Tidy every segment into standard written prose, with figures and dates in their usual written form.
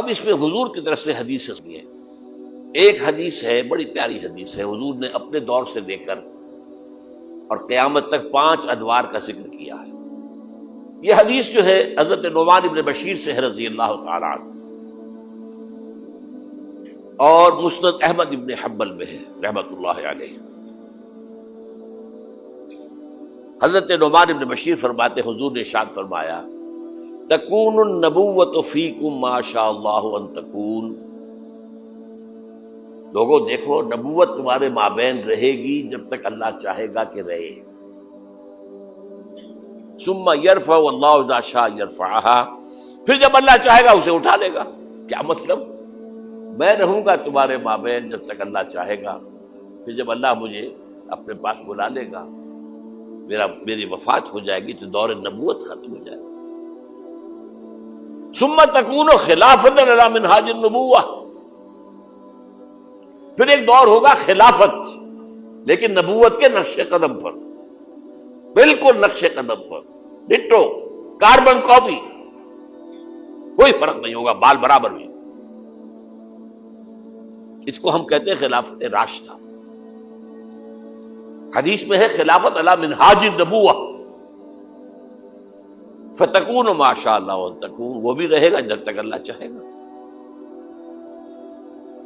اب اس میں حضور کی طرف سے حدیث ہے، ایک حدیث ہے بڑی پیاری حدیث ہے، حضور نے اپنے دور سے لے کر اور قیامت تک 5 ادوار کا ذکر کیا ہے۔ یہ حدیث جو ہے حضرت نعمان بن بشیر سے ہے رضی اللہ تعالی عنہ، اور مسند احمد بن حنبل میں ہے رحمت اللہ علیہ۔ حضرت نعمان بن بشیر فرماتے حضور نے ارشاد فرمایا تکون النبوۃ فیکم ما شاء اللہ ان تکون، لوگوں دیکھو نبوت تمہارے مابین رہے گی جب تک اللہ چاہے گا کہ رہے۔ ثم یرفع اللہ اذا شاء یرفعها، پھر جب اللہ چاہے گا اسے اٹھا لے گا۔ کیا مطلب؟ میں رہوں گا تمہارے مابین جب تک اللہ چاہے گا، پھر جب اللہ مجھے اپنے پاس بلا لے گا، میری وفات ہو جائے گی تو دور نبوت ختم ہو جائے گا۔ ثم تکون خلافۃ علی منہاج النبوہ، پھر ایک دور ہوگا خلافت، لیکن نبوت کے نقش قدم پر، بالکل نقش قدم پر، ڈٹو، کاربن کاپی، کوئی فرق نہیں ہوگا، بال برابر بھی۔ اس کو ہم کہتے ہیں خلافت راشدہ۔ حدیث میں ہے خلافت علی منہاج النبوہ، فتکون ما شاء اللہ ان تکون، وہ بھی رہے گا جب تک اللہ چاہے گا۔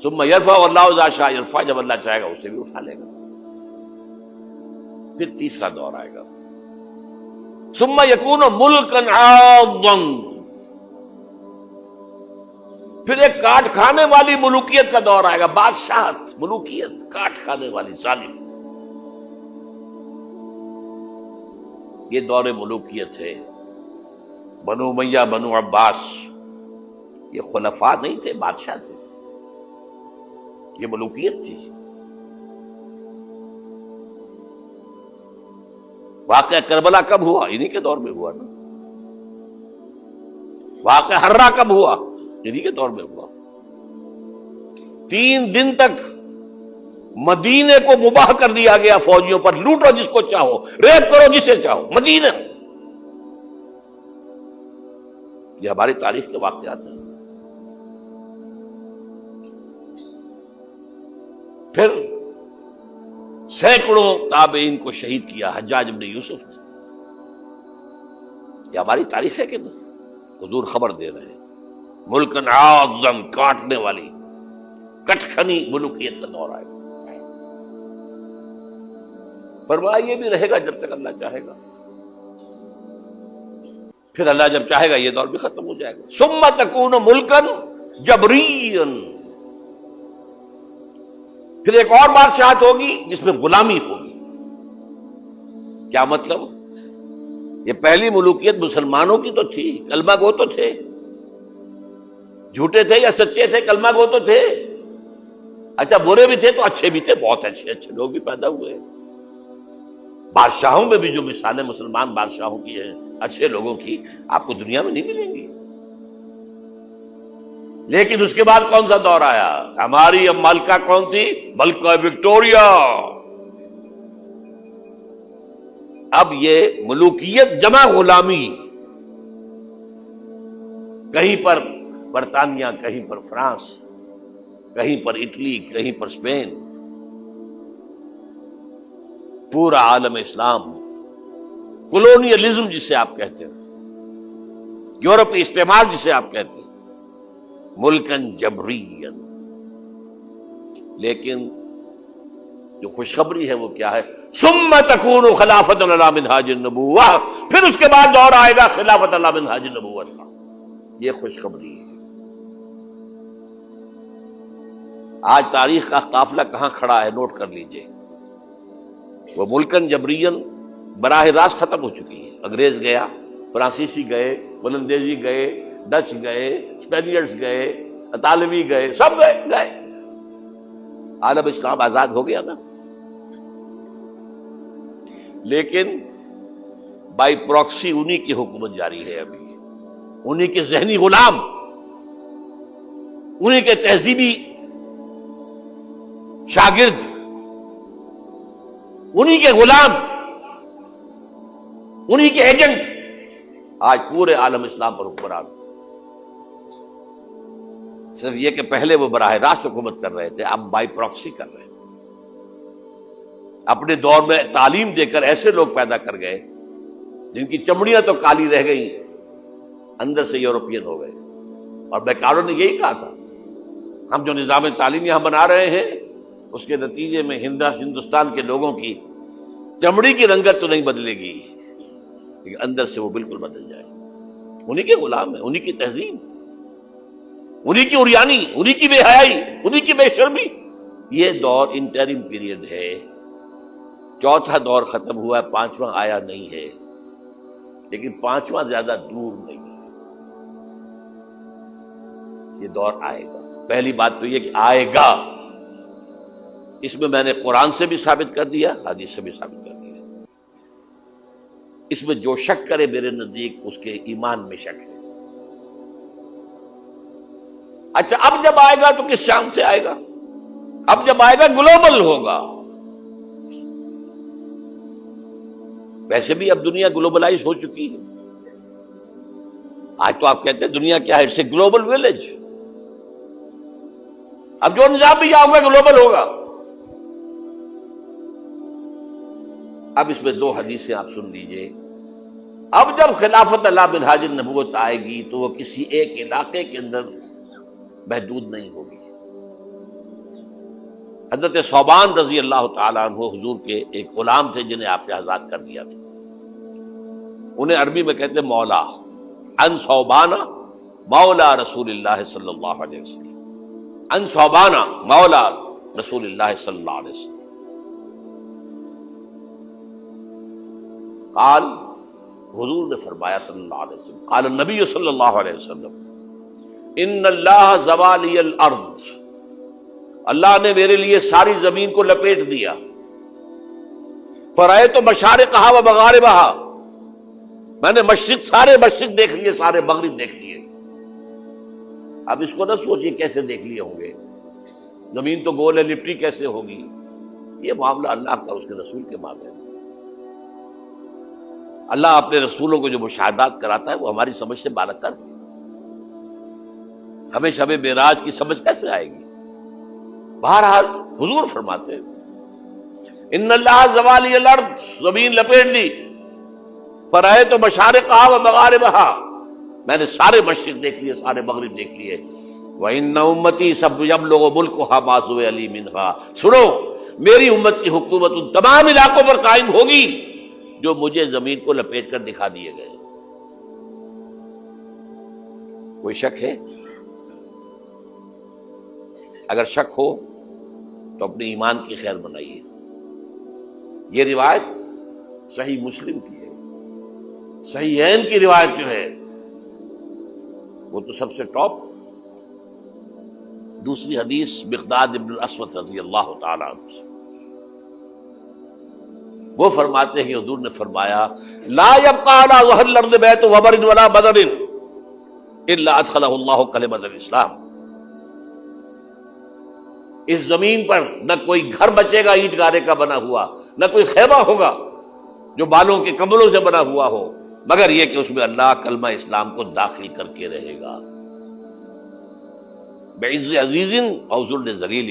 ثم یرفع اللہ اذا شاء یرفع، جب اللہ چاہے گا اسے بھی اٹھا لے گا۔ پھر تیسرا دور آئے گا، ثم یکون ملکا عاضا، پھر ایک کاٹ کھانے والی ملوکیت کا دور آئے گا، بادشاہت، ملوکیت کاٹ کھانے والی، ظالم۔ یہ دور ملوکیت ہے۔ بنو امیہ، بنو عباس، یہ خلفاء نہیں تھے، بادشاہ تھے، یہ ملوکیت تھی۔ واقعہ کربلا کب ہوا؟ انہی کے دور میں ہوا نا۔ واقعہ ہررا کب ہوا؟ انہی کے دور میں ہوا۔ 3 دن تک مدینے کو مباح کر دیا گیا فوجیوں پر، لوٹو جس کو چاہو، ریپ کرو جسے چاہو، مدینہ۔ یہ ہماری تاریخ کے واقعات ہیں۔ پھر سینکڑوں تابعین کو شہید کیا حجاج بن یوسف نے۔ یہ ہماری تاریخ ہے کہ نہیں؟ حضور خبر دے رہے ہیں، ملکن عاضن، کاٹنے والی، کٹکھنی ملوکیت کا دور آئے گا۔ فرمایا یہ بھی رہے گا جب تک اللہ چاہے گا، پھر اللہ جب چاہے گا یہ دور بھی ختم ہو جائے گا۔ ثم تکون ملکن جبرین، پھر ایک اور بادشاہت ہوگی جس میں غلامی ہوگی۔ کیا مطلب؟ یہ پہلی ملوکیت مسلمانوں کی تو تھی، کلمہ گو تو تھے، جھوٹے تھے یا سچے تھے، کلمہ گو تو تھے۔ اچھا برے بھی تھے تو اچھے بھی تھے، بہت اچھے اچھے لوگ بھی پیدا ہوئے۔ بادشاہوں میں بھی جو مثالیں مسلمان بادشاہوں کی ہیں، اچھے لوگوں کی، آپ کو دنیا میں نہیں ملیں گی۔ لیکن اس کے بعد کون سا دور آیا؟ ہماری اب ملکہ کون تھی؟ ملکہ وکٹوریہ۔ اب یہ ملوکیت جمع غلامی، کہیں پر برطانیہ، کہیں پر فرانس، کہیں پر اٹلی، کہیں پر اسپین، پورا عالم اسلام، کولونیلزم جسے آپ کہتے ہیں، یورپی استعمار جسے آپ کہتے ہیں، ملکن جبرین۔ لیکن جو خوشخبری ہے وہ کیا ہے؟ ثم تکون خلافۃ علی منہاج النبوہ، پھر اس کے بعد دور آئے گا خلافت علی منہاج النبوت کا۔ یہ خوشخبری ہے۔ آج تاریخ کا قافلہ کہاں کھڑا ہے نوٹ کر لیجئے۔ وہ ملکن جبرین براہ راست ختم ہو چکی ہے۔ انگریز گیا، فرانسیسی گئے، ولندیزی گئے، ڈچ گئے، اسپینیئرز گئے، اطالوی گئے، سب گئے۔ عالم اسلام آزاد ہو گیا نا۔ لیکن بائی پراکسی انہی کی حکومت جاری ہے ابھی، انہی کے ذہنی غلام، انہی کے تہذیبی شاگرد، انہی کے غلام، انہی کے ایجنٹ آج پورے عالم اسلام پر حکمران۔ صرف یہ کہ پہلے وہ براہ راست حکومت کر رہے تھے، اب بائی پراکسی کر رہے ہیں۔ اپنے دور میں تعلیم دے کر ایسے لوگ پیدا کر گئے جن کی چمڑیاں تو کالی رہ گئی، اندر سے یورپین ہو گئے۔ اور بیکاروں نے یہی کہا تھا، ہم جو نظام تعلیم یہاں بنا رہے ہیں اس کے نتیجے میں ہندوستان کے لوگوں کی چمڑی کی رنگت تو نہیں بدلے گی، لیکن اندر سے وہ بالکل بدل جائے۔ انہی کے غلام ہیں، انہی کی تہذیب، انہی کی عریانی، انہی کی بے حیائی، انہی کی بے شرمی۔ یہ دور انٹرم پیریڈ ہے، چوتھا دور ختم ہوا ہے، پانچواں آیا نہیں ہے، لیکن پانچواں زیادہ دور نہیں ہے، یہ دور آئے گا۔ پہلی بات تو یہ کہ آئے گا، اس میں نے قرآن سے بھی ثابت کر دیا، حدیث سے بھی ثابت کر دیا۔ اس میں جو شک کرے میرے نزدیک اس کے ایمان میں شک ہے۔ اچھا، اب جب آئے گا تو کس شان سے آئے گا؟ اب جب آئے گا گلوبل ہوگا۔ ویسے بھی اب دنیا گلوبلائز ہو چکی ہے۔ آج تو آپ کہتے ہیں دنیا کیا ہے؟ It's a global village. اب جو نظام بھی آؤگا گلوبل ہوگا۔ اب اس میں دو حدیثیں آپ سن لیجئے۔ اب جب خلافت اللہ منہاج النبوت آئے گی تو وہ کسی ایک علاقے کے اندر محدود نہیں ہوگی۔ حضرت ثوبان رضی اللہ تعالیٰ عنہ حضور کے ایک غلام تھے جنہیں آپ نے آزاد کر دیا تھا، انہیں عربی میں کہتے ہیں مولا، ان ثوبان مولا رسول اللہ صلی اللہ علیہ وسلم، ان ثوبان مولا رسول اللہ صلی اللہ علیہ وسلم۔ قال، حضور نے فرمایا صلی اللہ علیہ وسلم، قال النبی صلی اللہ علیہ وسلم، ان اللہ زوالی الارض، اللہ نے میرے لیے ساری زمین کو لپیٹ دیا، فرأیت مشارقہا و مغاربہا، میں نے سارے مشرق دیکھ لیے، سارے مغرب دیکھ لیے۔ اب اس کو نہ سوچیے کیسے دیکھ لیے ہوں گے، زمین تو گول ہے، لپٹی کیسے ہوگی؟ یہ معاملہ اللہ کا، اس کے رسول کے معاملے میں۔ اللہ اپنے رسولوں کو جو مشاہدات کراتا ہے وہ ہماری سمجھ سے بالاتر کر، ہمیں شب معراج کی سمجھ کیسے آئے گی؟ بہرحال حضور فرماتے ہیں ان اللہ زوالی الارض، زمین لپیٹ لی، فرأیت مشارقہا و مغاربہا، میں نے سارے مشرق دیکھ لیے، سارے مغرب دیکھ لیے۔ وَإِنَّ أُمَّتِي سَيَبْلُغُ مُلْكُهَا مَا سُوِئَ لِي مِنْهَا، سنو میری امت کی حکومت ان تمام علاقوں پر قائم ہوگی جو مجھے زمین کو لپیٹ کر دکھا دیے گئے۔ کوئی شک ہے؟ اگر شک ہو تو اپنے ایمان کی خیر بنائیے۔ یہ روایت صحیح مسلم کی ہے، صحیحین کی روایت جو ہے وہ تو سب سے ٹاپ۔ دوسری حدیث مقداد ابن الاسود رضی اللہ تعالیٰ عنہ، وہ فرماتے ہیں حضور نے فرمایا لا يبقى على ظهر الارض بيت وبر ولا بدر الا ادخله الله كلمة الاسلام، اس زمین پر نہ کوئی گھر بچے گا اینٹ گارے کا بنا ہوا، نہ کوئی خیمہ ہوگا جو بالوں کے کمبلوں سے بنا ہوا ہو، مگر یہ کہ اس میں اللہ کلمہ اسلام کو داخل کر کے رہے گا۔ بعز عزیز او ذل ذلیل،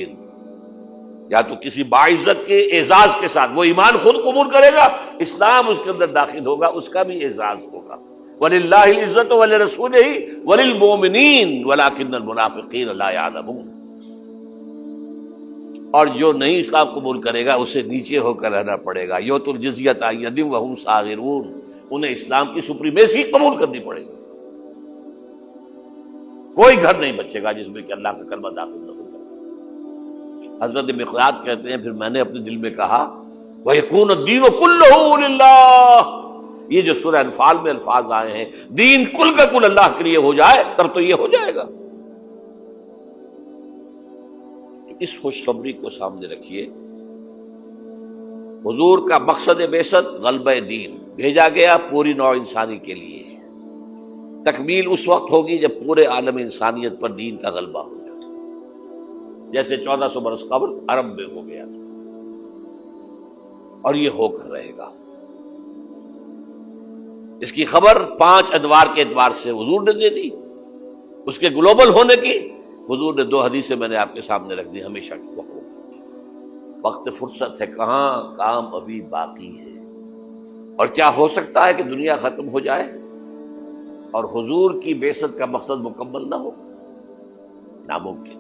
یا تو کسی باعزت کے اعزاز کے ساتھ وہ ایمان خود قبول کرے گا، اسلام اس کے اندر داخل ہوگا، اس کا بھی اعزاز ہوگا۔ وَلِلَّهِ الْعِزَّةُ وَلِرَسُولِهِ وَلِلْمُؤْمِنِينَ وَلَكِنَّ الْمُنَافِقِينَ لَا يَعْلَمُونَ، اور جو نہیں اسلام قبول کرے گا اسے نیچے ہو کر رہنا پڑے گا۔ یؤتُوا الْجِزْیَۃَ عَن یَدٍ وَهُمْ صَاغِرُونَ، انہیں اسلام کی سپریمیسی قبول کرنی پڑے گی۔ کوئی گھر نہیں بچے گا جس میں کہ اللہ کا کلمہ داخل نہ ہوگا۔ حضرت مقداد کہتے ہیں پھر میں نے اپنے دل میں کہا وَيَكُونُ الدِّينُ كُلُّهُ لِلَّهِ، یہ جو سورہ انفال میں الفاظ آئے ہیں دین کل کا کل اللہ کے لیے ہو جائے تب تو یہ ہو جائے گا۔ اس خوشخبری کو سامنے رکھیے۔ حضور کا مقصد بعثت غلبہ دین، بھیجا گیا پوری نوع انسانی کے لیے۔ تکمیل اس وقت ہوگی جب پورے عالم انسانیت پر دین کا غلبہ ہو جائے، جیسے 1400 برس قبل عرب میں ہو گیا تھا، اور یہ ہو کر رہے گا۔ اس کی خبر 5 ادوار کے اعتبار سے حضور نے دے دی، اس کے گلوبل ہونے کی، حضور نے 2 حدیثیں میں نے آپ کے سامنے رکھ دی ہمیشہ کی وقت فرصت ہے کہاں، کام ابھی باقی ہے، اور کیا ہو سکتا ہے کہ دنیا ختم ہو جائے اور حضور کی بعثت کا مقصد مکمل نہ ہو؟ ناممکن۔